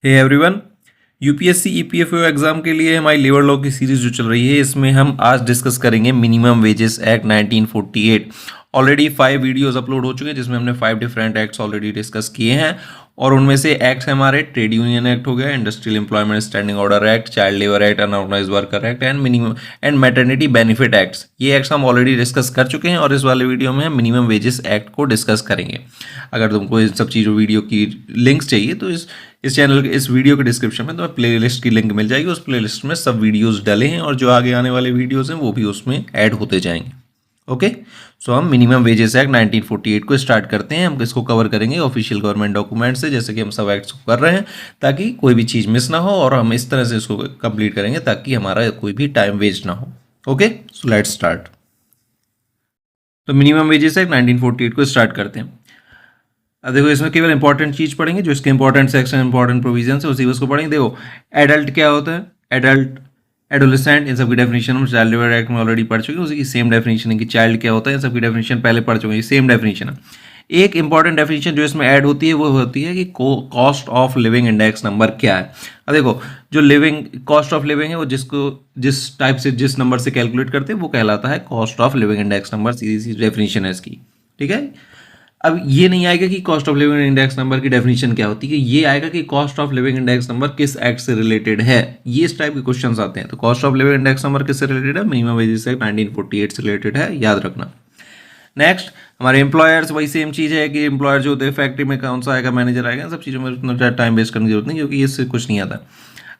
हे everyone, UPSC EPFO exam के लिए हमारी लेबर लॉ की सीरीज जो चल रही है इसमें हम आज डिस्कस करेंगे minimum wages act 1948। Already 5 videos upload हो चुके हैं जिसमें हमने 5 डिफरेंट एक्ट्स ऑलरेडी डिस्कस किए हैं और उनमें से एक्ट्स हमारे ट्रेड यूनियन एक्ट हो गया, industrial employment standing order act, child labour act, unorganised worker act and minimum and maternity benefit acts. ये एक्ट्स हम ऑलरेडी डिस्कस कर चुके हैं और इस वाले वीडियो में हम मिनिमम वेजेस एक्ट को डिस्कस करेंगे। अगर तुमको इन सब चीज़ों वीडियो की लिंक्स चाहिए तो इस चैनल के इस वीडियो के डिस्क्रिप्शन में तुम्हें प्लेलिस्ट की लिंक मिल जाएगी। उस प्लेलिस्ट में सब वीडियोस डले हैं और जो आगे आने वाले वीडियोस हैं वो भी उसमें ऐड होते जाएंगे। ओके, सो हम मिनिमम वेजेस एक्ट 1948 को स्टार्ट करते हैं। हम इसको कवर करेंगे ऑफिशियल गवर्नमेंट डॉक्यूमेंट से, जैसे कि हम सब एक्ट्स को कर रहे हैं, ताकि कोई भी चीज़ मिस ना हो और हम इस तरह से इसको कंप्लीट करेंगे ताकि हमारा कोई भी टाइम वेस्ट ना हो। Okay, so let's start. तो मिनिमम वेजेस एक्ट 1948 को स्टार्ट करते हैं। अब देखो, इसमें केवल इंपॉर्टेंट चीज पढ़ेंगे, जो इसके इंपॉर्टेंट सेक्शन इंपॉर्टेंट प्रोविजन है उसी उसको पढ़ेंगे। देखो, एडल्ट क्या होता है, एडल्ट, एडोलेसेंट, इन सब की डेफिनेशन हम चाइल्ड लेबर एक्ट में ऑलरेडी पढ़ चुके हैं। उसी की सेम डेफिनेशन है कि चाइल्ड क्या होता है, इन सब की डेफिनेशन पहले पढ़ चुके हैं, सेम डेफिनेशन है। एक इंपॉर्टेंट डेफिनेशन जो इसमें ऐड होती है वो होती है कि cost of living index number क्या है। अब देखो, जो लिविंग कॉस्ट ऑफ लिविंग है वो जिस टाइप से जिस नंबर से कैलकुलेट करते हैं वो कहलाता है cost of living index number. सीधी सी डेफिनेशन है इसकी, ठीक है। अब ये नहीं आएगा कि cost of living index number की डेफिनेशन क्या होती है, ये आएगा कि cost of living index number किस एक्ट से रिलेटेड है। ये इस टाइप के क्वेश्चंस आते हैं। तो cost of living index number किससे रिलेटेड है, मिनिमम वेजेस एक्ट 1948 से रिलेटेड है, याद रखना। नेक्स्ट, हमारे एम्प्लॉयर्स, वही सेम चीज़ है कि एम्प्लॉयर जो होते हैं फैक्ट्री में कौन सा आएगा, मैनेजर आएगा, सब चीज़ों में उतना टाइम वेस्ट करने की जरूरत नहीं, क्योंकि इससे कुछ नहीं आता।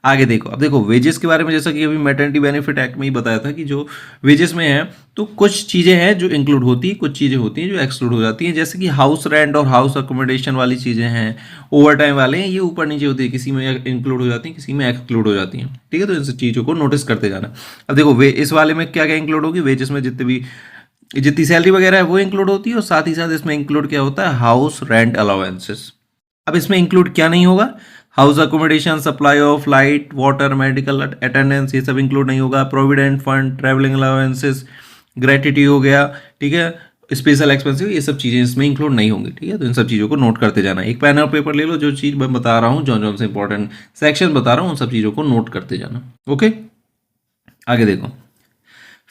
आगे देखो, अब देखो वेजेस के बारे में, जैसा कि अभी मैटरनिटी बेनिफिट एक्ट में ही बताया था कि जो वेजेस में है तो कुछ चीज़ें हैं जो इंक्लूड होती हैं, कुछ चीज़ें होती हैं जो एक्सक्लूड हो जाती हैं। जैसे कि हाउस रेंट और हाउस अकोमोडेशन वाली चीज़ें हैं, ओवर टाइम वाले हैं, ये ऊपर नीचे होती है, किसी में इंक्लूड हो जाती हैं, किसी में एक्सक्लूड हो जाती हैं, ठीक है। तो इन सब चीज़ों को नोटिस करते जाना। अब देखो, इस वाले में क्या क्या इंक्लूड होगी, वेजेस में जितनी सैलरी वगैरह है वो इंक्लूड होती है और साथ ही साथ इसमें इंक्लूड क्या होता है, हाउस रेंट अलाउंसेस। अब इसमें इंक्लूड क्या नहीं होगा, house accommodation, supply of light, water, medical attendance, ये सब इंक्लूड नहीं होगा। Provident fund, travelling allowances, gratuity हो गया, ठीक है, स्पेशल एक्सपेंसिव, ये सब चीज़ें इसमें इंक्लूड नहीं होंगी, ठीक है। तो इन सब चीज़ों को नोट करते जाना। एक पेन और पेपर ले लो, जो चीज़ मैं बता रहा हूँ, जौन से इंपॉर्टेंट सेक्शन बता रहा हूँ उन सब चीज़ों को नोट करते जाना। ओके, आगे देखो,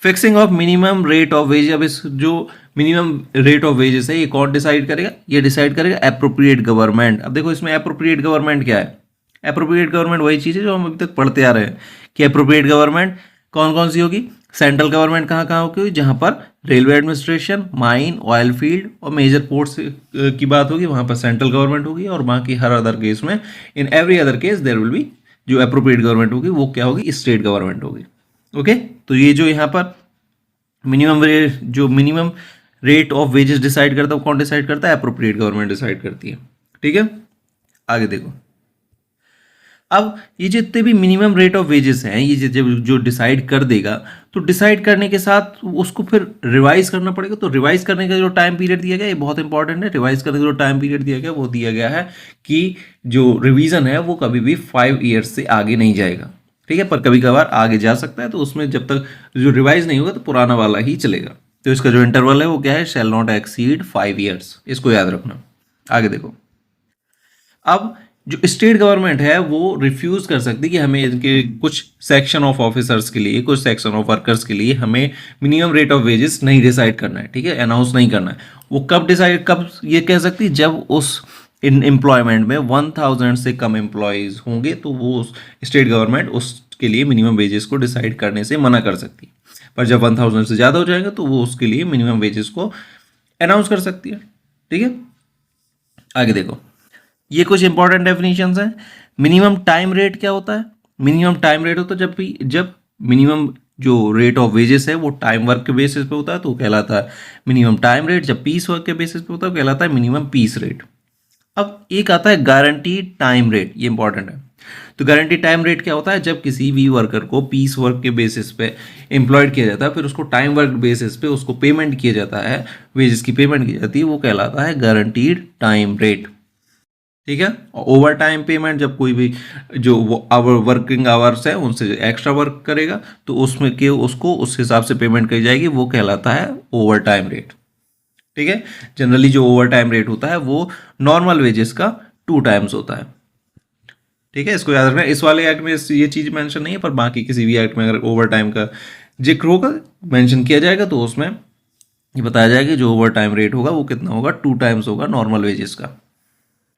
fixing of minimum rate of ways. अब इस जो मिनिमम रेट ऑफ वेजेस है ये कौन डिसाइड करेगा, ये डिसाइड करेगा एप्रोप्रिएट गवर्नमेंट। अब देखो, इसमें एप्रोप्रिएट गवर्नमेंट क्या है, एप्रोप्रिएट गवर्नमेंट वही चीज़ है जो हम अभी तक पढ़ते आ रहे हैं कि एप्रोप्रिएट गवर्नमेंट कौन कौन सी होगी। सेंट्रल गवर्नमेंट कहाँ कहाँ होगी, जहाँ पर railway administration, mine, oil field और मेजर पोर्ट्स की बात होगी वहाँ पर सेंट्रल गवर्नमेंट होगी। और बाकी हर अदर केस में, in every other case there will be, जो एप्रोप्रिएट गवर्नमेंट होगी वो क्या होगी, स्टेट गवर्नमेंट होगी। ओके, तो ये जो यहाँ पर minimum rate of wages decide करता है कौन डिसाइड करता है, एप्रोप्रिएट गवर्नमेंट डिसाइड करती है, ठीक है। आगे देखो, अब ये जितने भी मिनिमम रेट ऑफ वेजेस हैं ये जो डिसाइड कर देगा, तो डिसाइड करने के साथ उसको फिर रिवाइज करना पड़ेगा। तो रिवाइज करने का जो टाइम पीरियड दिया गया ये बहुत इंपॉर्टेंट है। रिवाइज करने का जो टाइम पीरियड दिया गया वो दिया गया है कि जो रिवीजन है वो कभी भी 5 ईयर्स से आगे नहीं जाएगा, ठीक है, पर कभी कभार आगे जा सकता है। तो उसमें जब तक जो रिवाइज नहीं होगा तो पुराना वाला ही चलेगा। तो इसका जो इंटरवल है वो क्या है, शैल नॉट एक्सीड 5 ईयर्स, इसको याद रखना। आगे देखो, अब जो स्टेट गवर्नमेंट है वो रिफ्यूज कर सकती है कि हमें इनके कुछ सेक्शन ऑफ ऑफिसर्स के लिए, कुछ सेक्शन ऑफ वर्कर्स के लिए हमें मिनिमम रेट ऑफ वेजेस नहीं डिसाइड करना है, ठीक है, अनाउंस नहीं करना है। वो कब ये कह सकती है, जब उस इन एम्प्लॉयमेंट में 1000 से कम एम्प्लॉयज़ होंगे तो वो स्टेट गवर्नमेंट उसके लिए मिनिमम वेजेस को डिसाइड करने से मना कर सकती है। पर जब 1000 से ज़्यादा हो जाएगा तो वो उसके लिए मिनिमम वेजेस को अनाउंस कर सकती है, ठीक है। आगे देखो, ये कुछ इंपॉर्टेंट डेफिनेशंस हैं। मिनिमम टाइम रेट क्या होता है, मिनिमम टाइम रेट होता है जब मिनिमम जो रेट ऑफ वेजेस है वो टाइम वर्क के बेसिस पे होता है तो वो कहलाता है मिनिमम टाइम रेट। जब पीस वर्क के बेसिस पे होता है वो कहलाता है मिनिमम पीस रेट। अब एक आता है गारंटीड टाइम रेट, ये इंपॉर्टेंट है। तो गारंटीड टाइम रेट क्या होता है, जब किसी भी वर्कर को पीस वर्क के बेसिस पे एम्प्लॉयड किया जाता है, फिर उसको टाइम वर्क बेसिस पे उसको पेमेंट किया जाता है, वेजेस की पेमेंट की जाती है, वो कहलाता है गारंटीड टाइम रेट, ठीक है। ओवर टाइम पेमेंट, जब कोई भी जो वर्किंग आवर्स है उनसे एक्स्ट्रा वर्क करेगा तो उसमें के उसको उस हिसाब से पेमेंट की जाएगी, वो कहलाता है ओवर टाइम रेट, ठीक है। जनरली जो ओवर टाइम रेट होता है वो नॉर्मल वेजेस का 2 टाइम्स होता है, ठीक है, इसको याद रखना। इस वाले एक्ट में ये चीज़ मेंशन नहीं है, पर बाकी किसी भी एक्ट में अगर ओवर टाइम का जिक्र होगा, मेंशन किया जाएगा, तो उसमें ये बताया जाएगा कि जो ओवर टाइम रेट होगा वो कितना होगा, 2 टाइम्स होगा नॉर्मल वेजेस का।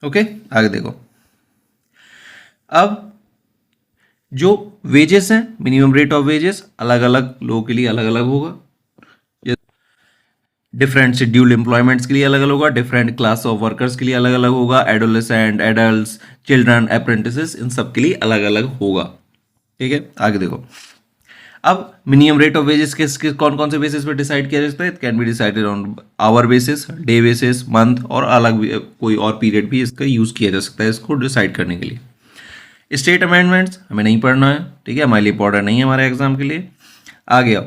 ओके, आगे देखो। अब जो वेजेस हैं, मिनिमम रेट ऑफ वेजेस अलग अलग लोगों के लिए अलग अलग होगा। डिफरेंट शेड्यूल्ड एम्प्लॉयमेंट्स के लिए अलग अलग होगा, डिफरेंट क्लास ऑफ वर्कर्स के लिए अलग अलग होगा, एडोलेसेंट, एडल्ट्स, चिल्ड्रन, अप्रेंटिसेस, इन सब के लिए अलग अलग होगा। ठीक है, आगे देखो। अब मिनिमम रेट ऑफ वेजेस किस कौन कौन से बेसिस पे डिसाइड किया जाता है? It can be decided on hour basis, day basis, month, और अलग भी कोई और पीरियड भी इसका यूज किया जा सकता है इसको डिसाइड करने के लिए। स्टेट अमेंडमेंट्स हमें नहीं पढ़ना है, ठीक है, हमारे लिए इंपॉर्टेंट नहीं है हमारे एग्जाम के लिए। आगे आओ,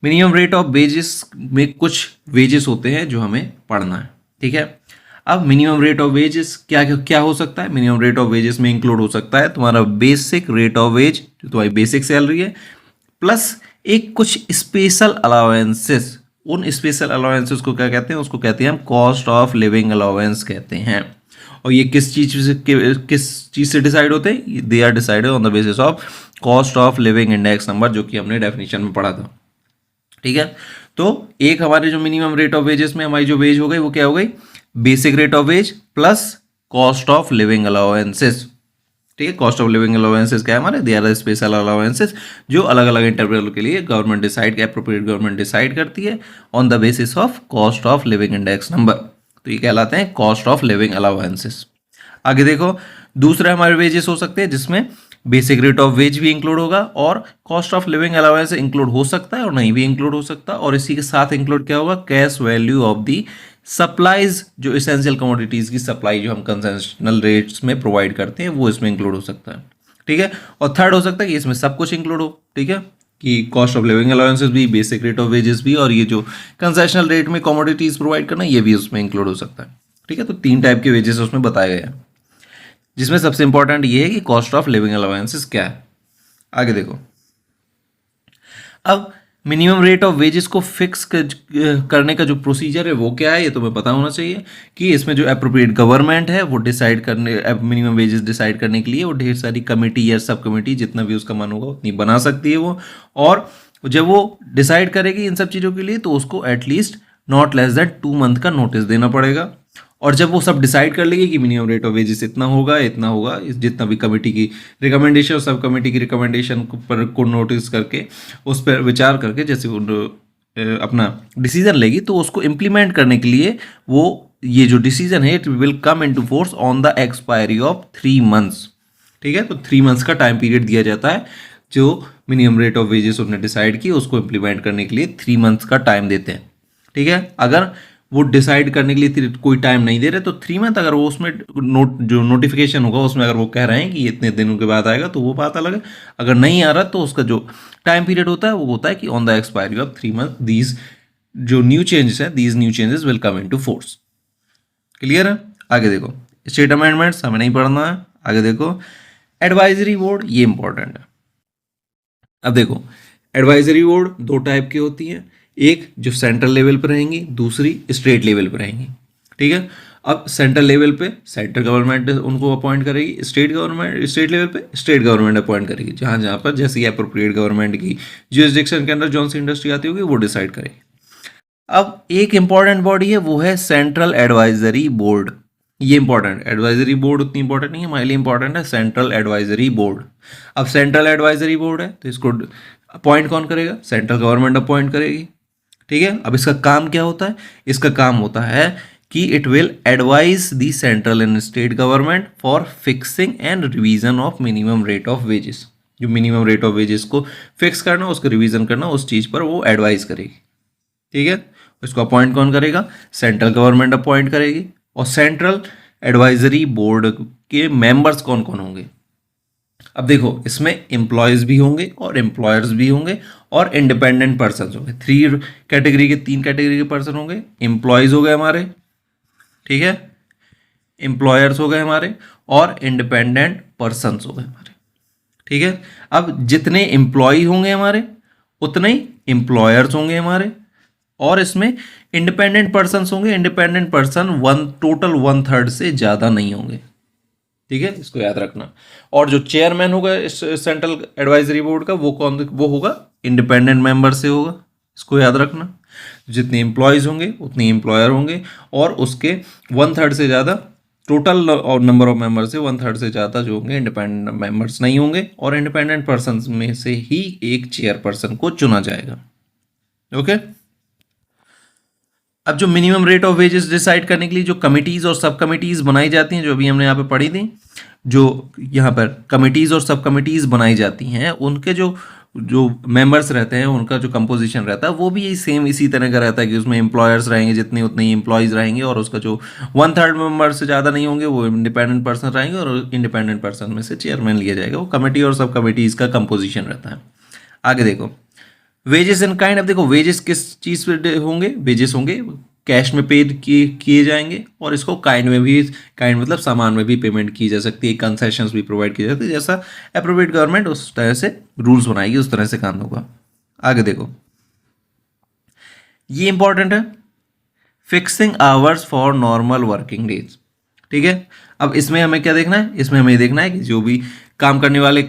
मिनिमम रेट ऑफ वेजेस में कुछ वेजेस होते हैं जो हमें पढ़ना है, ठीक है। अब मिनिमम रेट ऑफ वेजेस क्या क्या हो सकता है? मिनिमम रेट ऑफ वेजेस में इंक्लूड हो सकता है तुम्हारा बेसिक रेट ऑफ वेज, जो तुम्हारी बेसिक सैलरी है, प्लस एक कुछ स्पेशल अलाउंसेस। उन स्पेशल अलाउंसेस को क्या कहते हैं? उसको कहते हैं हम कॉस्ट ऑफ लिविंग अलाउंस कहते हैं। और ये किस चीज से डिसाइड होते हैं? They are decided on the basis of cost of living index number, जो कि हमने डेफिनेशन में पढ़ा था, ठीक है। तो एक हमारे जो मिनिमम रेट ऑफ वेजेस में हमारी जो वेज हो गई वो क्या हो गई? Basic rate of ways plus cost of living allowances, ठीक है। कॉस्ट ऑफ लिविंग अलाउंसेस क्या है हमारे? दे आर स्पेशल अलाउंसेस जो अलग अलग इंटरवल के लिए government decide, appropriate government decide करती है on the basis of cost of living index number. तो ये कहलाते हैं कॉस्ट ऑफ लिविंग अलाउंसेस। आगे देखो, दूसरा हमारे वेजेस हो सकते हैं जिसमें बेसिक रेट ऑफ वेज भी इंक्लूड होगा और cost of living allowance include हो सकता है और नहीं भी इंक्लूड हो सकता है। और इसी के साथ इंक्लूड क्या होगा? Cash value of the supplies, जो इसेंशियल कमोडिटीज की सप्लाई जो हम कंसेशनल रेट्स में प्रोवाइड करते हैं वो इसमें इंक्लूड हो सकता है, ठीक है। और थर्ड हो सकता है कि इसमें सब कुछ इंक्लूड हो, ठीक है, कि कॉस्ट ऑफ लिविंग अलाउंसेस भी, बेसिक रेट ऑफ वेजेस भी, और ये जो कंसेशनल रेट में कमोडिटीज प्रोवाइड करना ये भी उसमें इंक्लूड हो सकता है, ठीक है। तो 3 टाइप के वेजेस उसमें बताए गए हैं, जिसमें सबसे इंपॉर्टेंट ये है कि कॉस्ट ऑफ लिविंग अलाउंसेस क्या है। आगे देखो, अब मिनिमम रेट ऑफ वेजेस को फिक्स करने का जो प्रोसीजर है वो क्या है, ये तुम्हें पता होना चाहिए कि इसमें जो एप्रोप्रिएट गवर्नमेंट है वो डिसाइड करने, मिनिमम वेजेस डिसाइड करने के लिए वो ढेर सारी कमेटी या सब कमेटी, जितना भी उसका मन होगा उतनी बना सकती है वो। और जब वो डिसाइड करेगी इन सब चीज़ों के लिए तो उसको at least not less than 2 month का नोटिस देना पड़ेगा। और जब वो सब डिसाइड कर लेगी कि मिनिमम रेट ऑफ वेजेस इतना होगा, जितना भी कमेटी की रिकमेंडेशन और सब कमेटी की रिकमेंडेशन पर को नोटिस करके उस पर विचार करके जैसे अपना डिसीजन लेगी, तो उसको इम्प्लीमेंट करने के लिए वो ये जो डिसीजन है it will come into force on the expiry of 3 months, ठीक है। तो 3 मंथ्स का टाइम पीरियड दिया जाता है, जो मिनिमम रेट ऑफ वेजेस उन्होंने डिसाइड की उसको इम्प्लीमेंट करने के लिए 3 मंथ्स का टाइम देते हैं, ठीक है। अगर वो डिसाइड करने के लिए कोई टाइम नहीं दे रहे तो 3 मंथ, अगर वो उसमें जो नोटिफिकेशन होगा उसमें अगर वो कह रहे हैं कि इतने दिनों के बाद आएगा तो वो बात अलग है। अगर नहीं आ रहा तो उसका जो टाइम पीरियड होता है वो होता है कि on the expiry of 3 month these जो न्यू चेंजेस है, these new changes will come into force. Clear है? आगे देखो, स्टेट अमेंडमेंट्स हमें नहीं पढ़ना है। आगे देखो, एडवाइजरी बोर्ड, ये इंपॉर्टेंट है। अब देखो, एडवाइजरी बोर्ड 2 टाइप की होती हैं, एक जो सेंट्रल लेवल पर रहेंगी, दूसरी स्टेट लेवल पर रहेंगी, ठीक है। अब सेंट्रल लेवल पे सेंट्रल गवर्नमेंट उनको अपॉइंट करेगी, स्टेट लेवल पे स्टेट गवर्नमेंट अपॉइंट करेगी, जहाँ जहाँ पर जैसे अप्रोप्रिएट गवर्नमेंट की जुरिसडिक्शन के अंदर जौन सी इंडस्ट्री आती होगी वो डिसाइड करेगी। अब एक इंपॉर्टेंट बॉडी है वो है सेंट्रल एडवाइजरी बोर्ड। ये इंपॉर्टेंट, एडवाइजरी बोर्ड उतनी इंपॉर्टेंट नहीं है, हमारे लिए इंपॉर्टेंट है सेंट्रल एडवाइजरी बोर्ड। अब सेंट्रल एडवाइजरी बोर्ड है तो इसको अपॉइंट कौन करेगा? सेंट्रल गवर्नमेंट अपॉइंट करेगी, ठीक है। अब इसका काम क्या होता है? इसका काम होता है कि it will advise the central and state government for fixing and revision of minimum rate of wages. जो मिनिमम रेट ऑफ वेजेस को फिक्स करना, उसको रिवीजन करना, उस चीज़ पर वो एडवाइज करेगी, ठीक है। इसको अपॉइंट कौन करेगा? सेंट्रल गवर्नमेंट अपॉइंट करेगी। और सेंट्रल एडवाइजरी बोर्ड के मेंबर्स कौन कौन होंगे? अब देखो, इसमें एम्प्लॉयज भी होंगे और एम्प्लॉयर्स भी होंगे और इंडिपेंडेंट पर्सन होंगे। 3 कैटेगरी के पर्सन होंगे। एम्प्लॉयज हो गए हमारे, ठीक है, एम्प्लॉयर्स हो गए हमारे, और इंडिपेंडेंट पर्सन हो गए हमारे, ठीक है। अब जितने एम्प्लॉय होंगे हमारे उतने ही एम्प्लॉयर्स होंगे हमारे, और इसमें इंडिपेंडेंट पर्सन होंगे। इंडिपेंडेंट पर्सन टोटल 1/3 से ज़्यादा नहीं होंगे, ठीक है, इसको याद रखना। और जो चेयरमैन होगा इस सेंट्रल एडवाइजरी बोर्ड का, वो होगा इंडिपेंडेंट मेंबर से होगा, इसको याद रखना। जितने एम्प्लॉयज़ होंगे उतने एम्प्लॉयर होंगे, और उसके 1/3 से ज़्यादा टोटल और नंबर ऑफ मेंबर से 1/3 से ज़्यादा जो होंगे इंडिपेंडेंट मेंबर्स नहीं होंगे, और इंडिपेंडेंट पर्सन में से ही एक चेयरपर्सन को चुना जाएगा। ओके। अब जो minimum rate of wages decide करने के लिए जो कमिटीज़ और सब कमिटीज़ बनाई जाती हैं, जो अभी हमने यहाँ पे पढ़ी थी, जो यहाँ पर कमिटीज़ और सब कमिटीज़ बनाई जाती हैं, उनके जो जो मेंबर्स रहते हैं, उनका जो कंपोजिशन रहता है वो भी यही सेम इसी तरह का रहता है कि उसमें एम्प्लॉयर्स रहेंगे जितने, उतने ही एम्प्लॉयज़ रहेंगे, और उसका जो 1/3 मेंबर से ज़्यादा नहीं होंगे वो इंडिपेंडेंट पर्सन रहेंगे, और इंडिपेंडेंट पर्सन में से चेयरमैन लिया जाएगा। वो कमेटी और सब कमिटीज़ का कंपोजिशन रहता है। आगे देखो, वेजेस इन काइंड। अब देखो वेजेस किस चीज़ पे होंगे, वेजेस होंगे कैश में पेड किए जाएंगे, और इसको काइंड में भी, काइंड मतलब सामान में भी पेमेंट की जा सकती है, कंसेशंस भी प्रोवाइड की जाती है, जैसा अप्रोप्रिएट गवर्नमेंट उस तरह से रूल्स बनाएगी, उस तरह से काम होगा। आगे देखो, ये इंपॉर्टेंट है, fixing hours for normal working days. ठीक है, अब इसमें हमें क्या देखना है, इसमें हमें देखना है कि जो भी काम करने वाले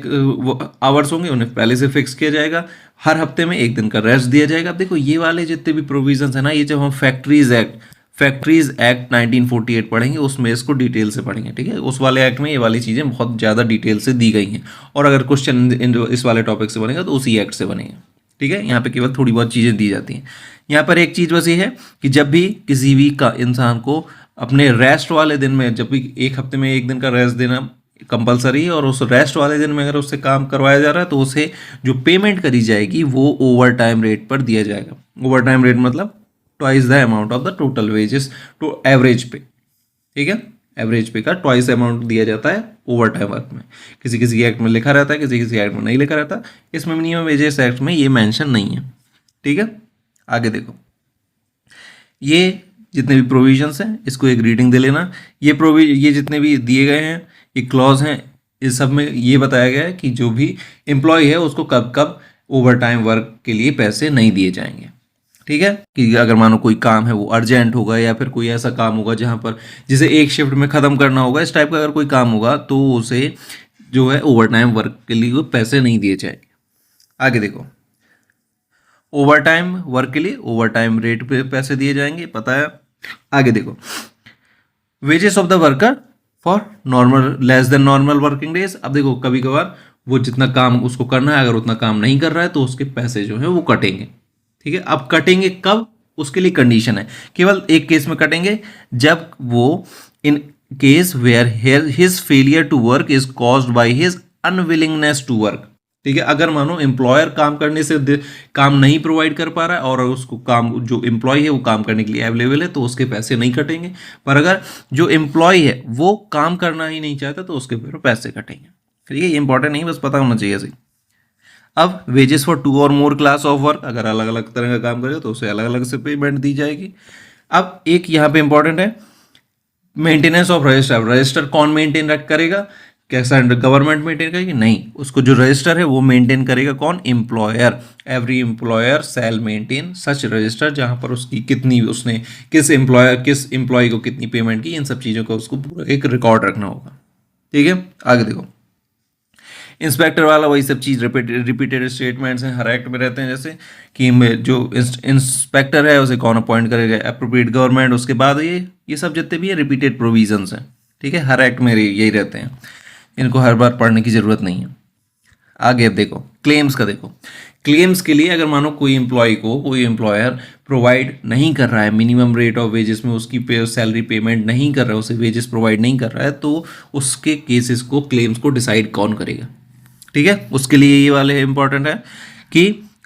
आवर्स होंगे उन्हें पहले से फिक्स किया जाएगा। हर हफ्ते में एक दिन का रेस्ट दिया जाएगा। अब देखो ये वाले जितने भी प्रोविजंस है ना, ये जब हम फैक्ट्रीज एक्ट 1948 पढ़ेंगे उसमें इसको डिटेल से पढ़ेंगे। ठीक है, उस वाले एक्ट में ये वाली चीज़ें बहुत ज़्यादा डिटेल से दी गई हैं, और अगर क्वेश्चन इस वाले टॉपिक से बनेगा तो उसी एक्ट से बनेगा। ठीक है, यहाँ पे केवल थोड़ी बहुत चीज़ें दी जाती हैं। यहाँ पर एक चीज़ बस ये है कि जब भी किसी भी का इंसान को अपने रेस्ट वाले दिन में, जब भी एक हफ्ते में एक दिन का रेस्ट देना कंपलसरी है, और उस रेस्ट वाले दिन में अगर उससे काम करवाया जा रहा है तो उसे जो पेमेंट करी जाएगी वो ओवर टाइम रेट पर दिया जाएगा। ओवर टाइम रेट मतलब twice the amount of the total wages to average pay. ठीक है, एवरेज पे का ट्वाइस अमाउंट दिया जाता है ओवर टाइम वर्क में। किसी किसी एक्ट में लिखा रहता है, किसी किसी एक्ट में नहीं लिखा रहता। इसमें मिनिमम वेजेस एक्ट में ये मेंशन नहीं है। ठीक है, आगे देखो, ये जितने भी प्रोविजंस हैं इसको एक रीडिंग दे लेना। ये जितने भी दिए गए हैं, ये क्लॉज हैं, इस सब में ये बताया गया है कि जो भी एम्प्लॉय है उसको कब कब ओवर टाइम वर्क के लिए पैसे नहीं दिए जाएंगे। ठीक है, कि अगर मानो कोई काम है वो अर्जेंट होगा, या फिर कोई ऐसा काम होगा जहाँ पर जिसे एक शिफ्ट में ख़त्म करना होगा, इस टाइप का अगर कोई काम होगा तो उसे जो है ओवर टाइम वर्क के लिए वो पैसे नहीं दिए जाएंगे। आगे देखो, ओवर टाइम वर्क के लिए ओवर टाइम रेट पे पैसे दिए जाएंगे, पता है। आगे देखो, wages of the worker for normal less than normal working days. अब देखो कभी कभार वो जितना काम उसको करना है, अगर उतना काम नहीं कर रहा है तो उसके पैसे जो है वो कटेंगे। ठीक है, अब कटेंगे कब, उसके लिए कंडीशन है। केवल एक केस में कटेंगे, जब वो in case where his failure to work is caused by his unwillingness to work. ठीक है, अगर मानो एम्प्लॉयर काम करने से काम नहीं प्रोवाइड कर पा रहा है, और उसको काम, जो एम्प्लॉय है वो काम करने के लिए अवेलेबल है, तो उसके पैसे नहीं कटेंगे। पर अगर जो एम्प्लॉय है वो काम करना ही नहीं चाहता तो उसके फिर पैसे कटेंगे। ठीक है, ये इंपॉर्टेंट नहीं, बस पता होना चाहिए सही। अब वेजेस फॉर 2 और मोर क्लास ऑफ वर्क, अगर अलग अलग तरह का काम करेगा तो उसे अलग अलग से पेमेंट दी जाएगी। अब एक यहाँ पे इंपॉर्टेंट है, मेंटेनेंस ऑफ रजिस्टर। रजिस्टर कौन मेंटेन करेगा, कैसा गवर्नमेंट मेंटेन करेगी? नहीं, उसको जो रजिस्टर है वो मेंटेन करेगा कौन? एम्प्लॉयर। एवरी एम्प्लॉयर शैल मेंटेन सच रजिस्टर, जहां पर उसकी कितनी, उसने किस एम्प्लॉय को कितनी पेमेंट की, इन सब चीज़ों का उसको पूरा एक रिकॉर्ड रखना होगा। ठीक है, आगे देखो, इंस्पेक्टर वाला वही सब चीज़ रिपीटेड स्टेटमेंट्स हैं, हर एक्ट में रहते हैं, जैसे कि जो इंस्पेक्टर है उसे कौन अपॉइंट करेगा, अप्रोप्रिएट गवर्नमेंट। उसके बाद ये सब जितने भी है रिपीटेड प्रोविजंस हैं। ठीक है, हर एक्ट में यही रहते हैं, इनको हर बार पढ़ने की ज़रूरत नहीं है। आगे अब देखो क्लेम्स का। देखो क्लेम्स के लिए अगर मानो कोई एम्प्लॉय को कोई एम्प्लॉयर प्रोवाइड नहीं कर रहा है, मिनिमम रेट ऑफ वेजेस में उसकी सैलरी पेमेंट नहीं कर रहा है, उसे वेजेस प्रोवाइड नहीं कर रहा है, तो उसके केसेस को, क्लेम्स को डिसाइड कौन करेगा? ठीक है, उसके लिए ये वाले इंपॉर्टेंट है कि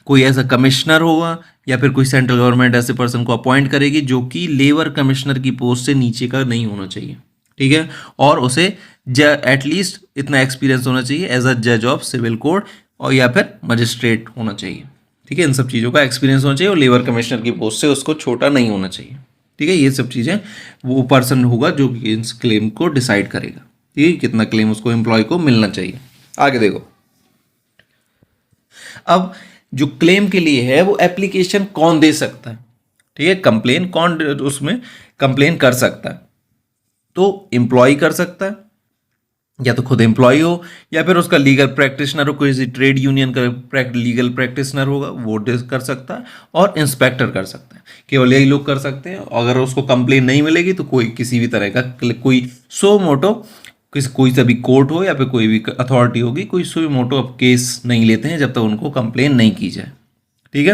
कोई ऐसा कमिश्नर होगा या फिर कोई सेंट्रल गवर्नमेंट ऐसे पर्सन को अपॉइंट करेगी जो कि लेबर कमिश्नर की पोस्ट से नीचे का नहीं होना चाहिए। ठीक है, और उसे एटलीस्ट इतना एक्सपीरियंस होना चाहिए एज अ जज ऑफ सिविल कोड, और या फिर मजिस्ट्रेट होना चाहिए। ठीक है, इन सब चीज़ों का एक्सपीरियंस होना चाहिए, और लेबर कमिश्नर की पोस्ट से उसको छोटा नहीं होना चाहिए। ठीक है, ये सब चीज़ें वो पर्सन होगा जो कि इस क्लेम को डिसाइड करेगा। ठीक है, कितना क्लेम उसको एम्प्लॉय को मिलना चाहिए। आगे देखो, अब जो क्लेम के लिए है वो एप्लीकेशन कौन दे सकता है? ठीक है, कंप्लेन कौन उसमें कंप्लेन कर सकता है? तो एम्प्लॉय कर सकता है, या तो खुद एम्प्लॉय हो या फिर उसका लीगल प्रैक्टिशनर हो, कोई ट्रेड यूनियन का लीगल प्रैक्टिशनर होगा वो कर सकता है, और इंस्पेक्टर कर सकता है। केवल यही लोग कर सकते हैं। अगर उसको कंप्लेन नहीं मिलेगी तो कोई किसी भी तरह का कोई सो मोटो कोई सा भी कोर्ट हो या फिर कोई भी अथॉरिटी होगी, कोई सो मोटो अब केस नहीं लेते हैं जब तक उनको कंप्लेन नहीं की जाए। ठीक है।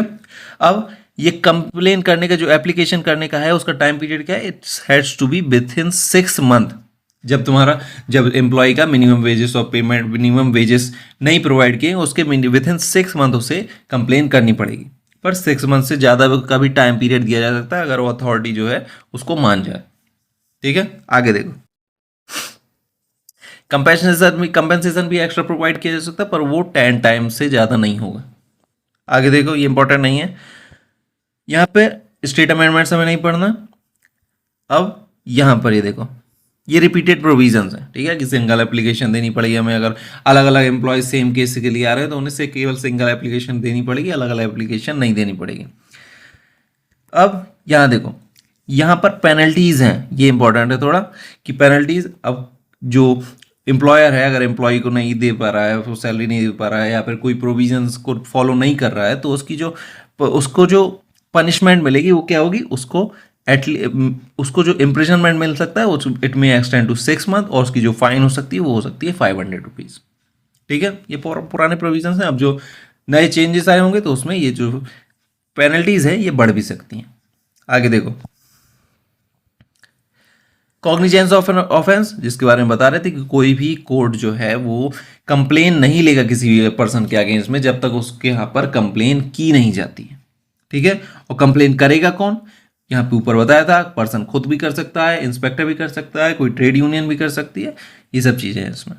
अब ये कंप्लेन करने का जो एप्लीकेशन करने का है उसका टाइम पीरियड क्या है? It's has to be within 6 month. जब एम्प्लॉय का मिनिमम वेजेस और पेमेंट मिनिमम वेजेस नहीं प्रोवाइड किए उसके विद इन 6 मंथ उसे कंप्लेन करनी पड़ेगी। पर 6 मंथ से ज़्यादा का भी टाइम पीरियड दिया जा सकता है अगर वो अथॉरिटी जो है उसको मान जाए। ठीक है, आगे देखो। कंपेंसेशन भी एक्स्ट्रा प्रोवाइड किया जा सकता है पर वो 10 टाइम से ज़्यादा नहीं होगा। आगे देखो, ये इंपॉर्टेंट नहीं है। यहाँ पे स्टेट अमेंडमेंट्स हमें नहीं पढ़ना। अब यहाँ पर ये देखो, ये रिपीटेड प्रोविजंस हैं। ठीक है, कि सिंगल एप्लीकेशन देनी पड़ेगी हमें। अगर अलग अलग एम्प्लॉय सेम केस के लिए आ रहे हैं तो उन्हें से केवल सिंगल एप्लीकेशन देनी पड़ेगी, अलग अलग एप्लीकेशन नहीं देनी पड़ेगी। अब यहाँ देखो, यहाँ पर पेनल्टीज हैं, ये इंपॉर्टेंट है थोड़ा कि पेनल्टीज। अब जो एम्प्लॉयर है अगर एम्प्लॉय को नहीं दे पा रहा है, वो सैलरी नहीं दे पा रहा है या फिर कोई प्रोविजंस को फॉलो नहीं कर रहा है तो उसको जो पनिशमेंट मिलेगी वो क्या होगी? उसको जो इम्प्रिजनमेंट मिल सकता है it may extend to 6 month, और उसकी जो फाइन हो सकती है वो हो सकती है 500 रुपीज़। ठीक है, ये पुराने प्रोविजंस हैं। अब जो नए चेंजेस आए होंगे तो उसमें ये जो पेनल्टीज है ये बढ़ भी सकती हैं। आगे देखो, कॉग्निजेंस ऑफ एन ऑफेंस, जिसके बारे में बता रहे थे कि कोई भी कोर्ट जो है वो कंप्लेन नहीं लेगा किसी भी पर्सन के अगेंस्ट में जब तक उसके यहाँ पर कंप्लेन की नहीं जाती है। ठीक है, और कंप्लेन करेगा कौन? यहाँ पे ऊपर बताया था, पर्सन खुद भी कर सकता है, इंस्पेक्टर भी कर सकता है, कोई ट्रेड यूनियन भी कर सकती है, ये सब चीजें हैं इसमें।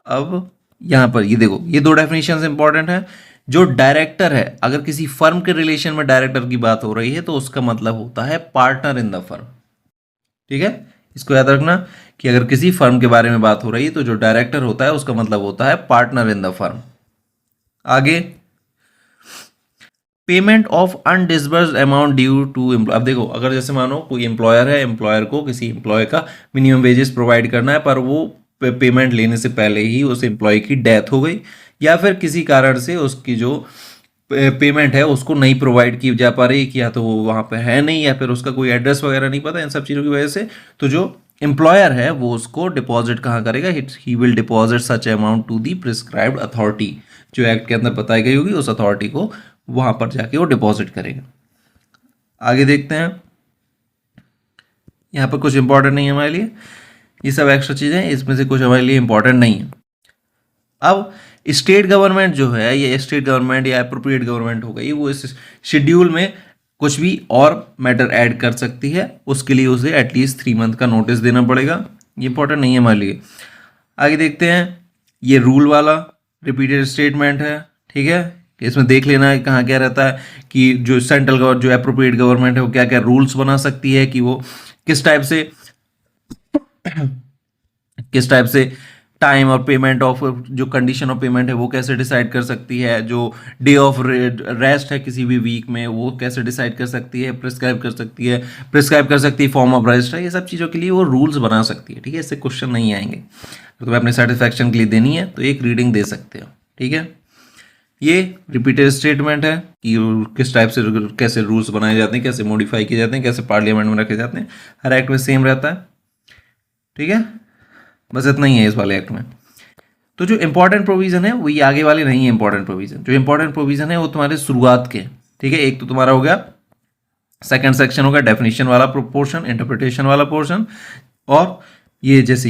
अब यहाँ पर ये देखो, ये दो डेफिनेशन इंपॉर्टेंट है। जो डायरेक्टर है, अगर किसी फर्म के रिलेशन में डायरेक्टर की बात हो रही है तो उसका मतलब होता है पार्टनर इन द फर्म। ठीक है, इसको याद रखना कि अगर किसी फर्म के बारे में बात हो रही है तो जो डायरेक्टर होता है उसका मतलब होता है पार्टनर इन द फर्म। आगे, payment of undisbursed amount due to employ. अब देखो, अगर जैसे मानो कोई एम्प्लॉयर है, एम्प्लॉयर को किसी एम्प्लॉय का मिनिमम वेजेस प्रोवाइड करना है पर वो पेमेंट लेने से पहले ही उस एम्प्लॉय की डेथ हो गई या फिर किसी कारण से उसकी जो पेमेंट है उसको नहीं प्रोवाइड की जा पा रही, कि या तो वो वहाँ पे है नहीं या फिर उसका कोई एड्रेस वगैरह नहीं पता, इन सब चीज़ों की वजह से तो जो एम्प्लॉयर है वो उसको डिपॉजिट कहाँ करेगा? He will deposit such amount to the prescribed authority, जो एक्ट के अंदर बताई गई होगी उस अथॉरिटी को वहाँ पर जाके वो डिपॉजिट करेगा। आगे देखते हैं, यहाँ पर कुछ इंपॉर्टेंट नहीं है हमारे लिए, ये सब एक्स्ट्रा चीज़ें, इसमें से कुछ हमारे लिए इंपॉर्टेंट नहीं है। अब स्टेट गवर्नमेंट जो है, ये स्टेट गवर्नमेंट या अप्रोप्रिएट गवर्नमेंट हो गई, वो इस शेड्यूल में कुछ भी और मैटर ऐड कर सकती है, उसके लिए उसे एटलीस्ट 3 मंथ का नोटिस देना पड़ेगा। ये इंपॉर्टेंट नहीं है हमारे लिए। आगे देखते हैं, ये रूल वाला रिपीटेड स्टेटमेंट है। ठीक है, इसमें देख लेना है कहाँ क्या रहता है कि जो सेंट्रल गवर्नमेंट, जो अप्रोप्रिएट गवर्नमेंट है वो क्या क्या रूल्स बना सकती है, कि वो किस टाइप से टाइम और पेमेंट ऑफ, जो कंडीशन ऑफ पेमेंट है वो कैसे डिसाइड कर सकती है, जो डे ऑफ रेस्ट है किसी भी वीक में वो कैसे डिसाइड कर सकती है, प्रिस्क्राइब कर सकती है फॉर्म ऑफ रेस्ट है, ये सब चीज़ों के लिए वो रूल्स बना सकती है। ठीक है, इससे क्वेश्चन नहीं आएंगे, तो तुम्हें अपने सेटिस्फैक्शन के लिए देनी है तो एक रीडिंग दे सकते हो। ठीक है, ये रिपीटेड स्टेटमेंट है कि किस टाइप से कैसे रूल्स बनाए जाते हैं, कैसे मॉडिफाई किए जाते हैं, कैसे पार्लियामेंट में रखे जाते हैं, हर एक्ट में सेम रहता है। ठीक है, बस इतना ही है इस वाले एक्ट में। तो जो इंपॉर्टेंट प्रोविजन है वो ये आगे वाले नहीं है। इंपॉर्टेंट प्रोविजन, जो इंपॉर्टेंट प्रोविजन है वो तुम्हारे शुरुआत के। ठीक है, एक तो तुम्हारा हो गया सेकंड सेक्शन होगा डेफिनेशन वाला पोर्शन, इंटरप्रिटेशन वाला पोर्शन, और ये जैसे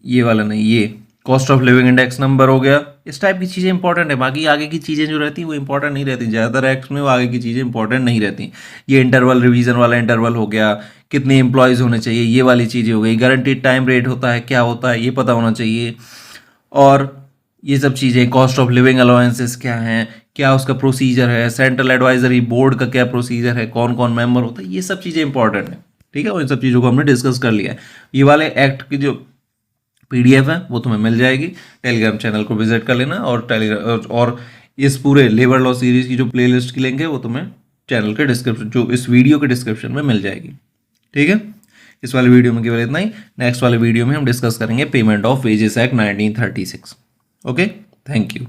ये वाला नहीं, ये cost of living index number हो गया। इस टाइप की चीज़ें इंपॉर्टेंट है, बाकी आगे की चीज़ें जो रहती हैं वो इंपॉर्टेंट नहीं रहती। ज़्यादातर एक्ट्स में वो आगे की चीज़ें इंपॉर्टेंट नहीं रहती। ये इंटरवल रिवीजन वाला इंटरवल हो गया, कितने एम्प्लॉयज़ होने चाहिए, ये वाली चीज़ें हो गई। गारंटीड टाइम रेट होता है, क्या होता है ये पता होना चाहिए, और ये सब चीज़ें, कॉस्ट ऑफ लिविंग अलाउंसेस क्या हैं, क्या उसका प्रोसीजर है, सेंट्रल एडवाइजरी बोर्ड का क्या प्रोसीजर है, कौन कौन मेंबर होता है, ये सब चीज़ें इंपॉर्टेंट है। ठीक है, और इन सब चीज़ों को हमने डिस्कस कर लिया है। ये वाले एक्ट की जो PDF है वो तुम्हें मिल जाएगी, टेलीग्राम चैनल को विजिट कर लेना, और इस पूरे लेबर लॉ सीरीज की जो प्लेलिस्ट की लिंक है वो तुम्हें चैनल के डिस्क्रिप्शन, जो इस वीडियो के डिस्क्रिप्शन में मिल जाएगी। ठीक है, इस वाले वीडियो में केवल इतना ही। नेक्स्ट वाले वीडियो में हम डिस्कस करेंगे payment of wages act 1936। Okay, thank you.